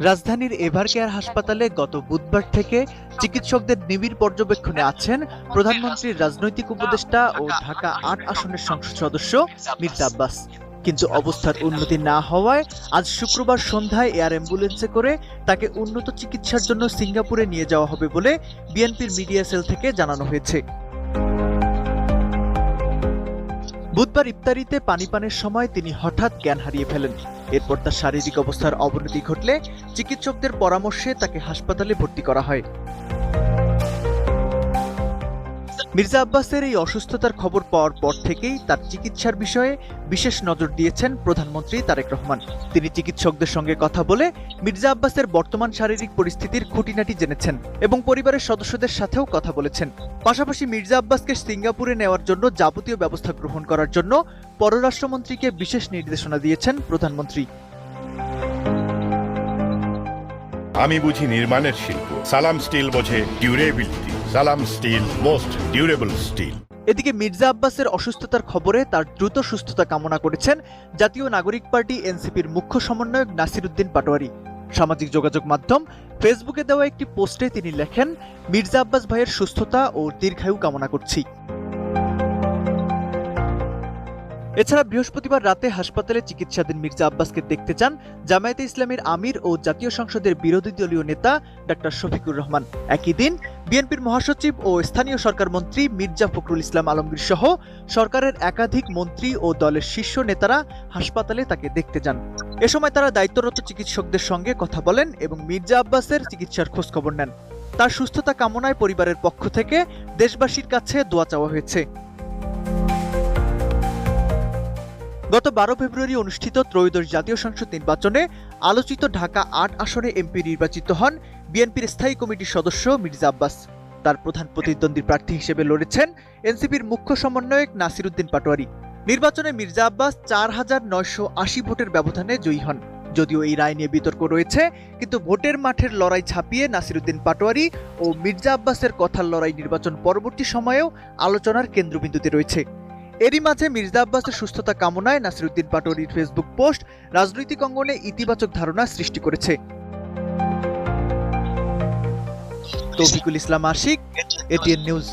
রাজধানীর এভারকেয়ার হাসপাতালে গত বুধবার থেকে চিকিৎসকদের নিবিড় পর্যবেক্ষণে আছেন প্রধানমন্ত্রীর রাজনৈতিক উপদেষ্টা ও ঢাকা ৮ আসনের সংসদ সদস্য মির্জা আব্বাস। কিন্তু অবস্থার উন্নতি না হওয়ায় আজ শুক্রবার সন্ধ্যায় এয়ার অ্যাম্বুলেন্সে করে তাকে উন্নত চিকিৎসার জন্য সিঙ্গাপুরে নিয়ে যাওয়া হবে বলে বিএনপির মিডিয়া সেল থেকে জানানো হয়েছে। বুধবার ইফতারিতে পানি পানের সময় তিনি হঠাৎ জ্ঞান হারিয়ে ফেলেন। এরপর তার শারীরিক অবস্থার অবনতি ঘটলে চিকিৎসকদের পরামর্শে তাকে হাসপাতালে ভর্তি করা হয়। মির্জা আব্বাসের এই অসুস্থতার খবর পাওয়ার পর থেকেই তার চিকিৎসার বিষয়ে বিশেষ নজর দিয়েছেন প্রধানমন্ত্রী তারেক রহমান। তিনি চিকিৎসকদের সঙ্গে কথা বলে মির্জা আব্বাসের বর্তমান শারীরিক পরিস্থিতির খুঁটিনাটি জেনেছেন এবং পরিবারের সদস্যদের সাথেও কথা বলেছেন। পাশাপাশি মির্জা আব্বাসকে সিঙ্গাপুরে নেওয়ার জন্য যাবতীয় ব্যবস্থা গ্রহণ করার জন্য পররাষ্ট্রমন্ত্রীকে বিশেষ নির্দেশনা দিয়েছেন প্রধানমন্ত্রী। আমি বুঝি নির্মাণের শিল্প, সালাম স্টিল বোঝে ডিউরেবিলিটি। সালাম স্টিল, মোস্ট ডিউরেবল স্টিল। এদিকে মির্জা আব্বাসের অসুস্থতার খবরে তার দ্রুত সুস্থতা কামনা করেছেন জাতীয় নাগরিক পার্টি এনসিপির মুখ্য সমন্বয়ক নাসিরউদ্দিন পাটোয়ারি। সামাজিক যোগাযোগ মাধ্যম ফেসবুকে দেওয়া একটি পোস্টে তিনি লেখেন, মির্জা আব্বাস ভাইয়ের সুস্থতা ও দীর্ঘায়ু কামনা করছি। এছাড়া বৃহস্পতিবার রাতে হাসপাতালে চিকিৎসাধীন মির্জা আব্বাসকে দেখতে চান জামায়াতে ইসলামীর আমির ও জাতীয় সংসদের বিরোধী দলীয় নেতা ডক্টর শফিকুর রহমান। একই দিন বিএনপির মহাসচিব ও স্থানীয় সরকার মন্ত্রী মির্জা ফখরুল ইসলাম আলমগীর সহ সরকারের একাধিক মন্ত্রী ও দলের শীর্ষ নেতারা হাসপাতালে তাকে দেখতে যান। এ সময় তারা দায়িত্বরত চিকিৎসকদের সঙ্গে কথা বলেন এবং মির্জা আব্বাসের চিকিৎসার খোঁজখবর নেন। তার সুস্থতা কামনায় পরিবারের পক্ষ থেকে দেশবাসীর কাছে দোয়া চাওয়া হয়েছে। গত 12 ফেব্রুয়ারি অনুষ্ঠিত ত্রয়োদশ জাতীয় সংসদ নির্বাচনে আলোচিত ঢাকা ৮ আসনে এমপি নির্বাচিত হন বিএনপির স্থায়ী কমিটির সদস্য মির্জা আব্বাস। তার প্রধান প্রতিদ্বন্দ্বী প্রার্থী হিসেবে লড়েছেন এনসিপির মুখ্য সমন্বয়ক নাসিরউদ্দিন পাটোয়ারি। নির্বাচনে মির্জা আব্বাস ৪,৯৮০ ভোটের ব্যবধানে জয়ী হন। যদিও এই রায় নিয়ে বিতর্ক রয়েছে, কিন্তু ভোটের মাঠের লড়াই ছাপিয়ে নাসিরউদ্দিন পাটোয়ারি ও মির্জা আব্বাসের কথার লড়াই নির্বাচন পরবর্তী সময়েও আলোচনার কেন্দ্রবিন্দুতে রয়েছে। এরই মাঝে মির্জা আব্বাসের সুস্থতা কামনায় নাসিরউদ্দিন পাটোয়ারির ফেসবুক পোস্ট রাজনৈতিক অঙ্গনে ইতিবাচক ধারণা সৃষ্টি করেছে। তৌফিকুল ইসলাম আশিক, এটিএন নিউজ।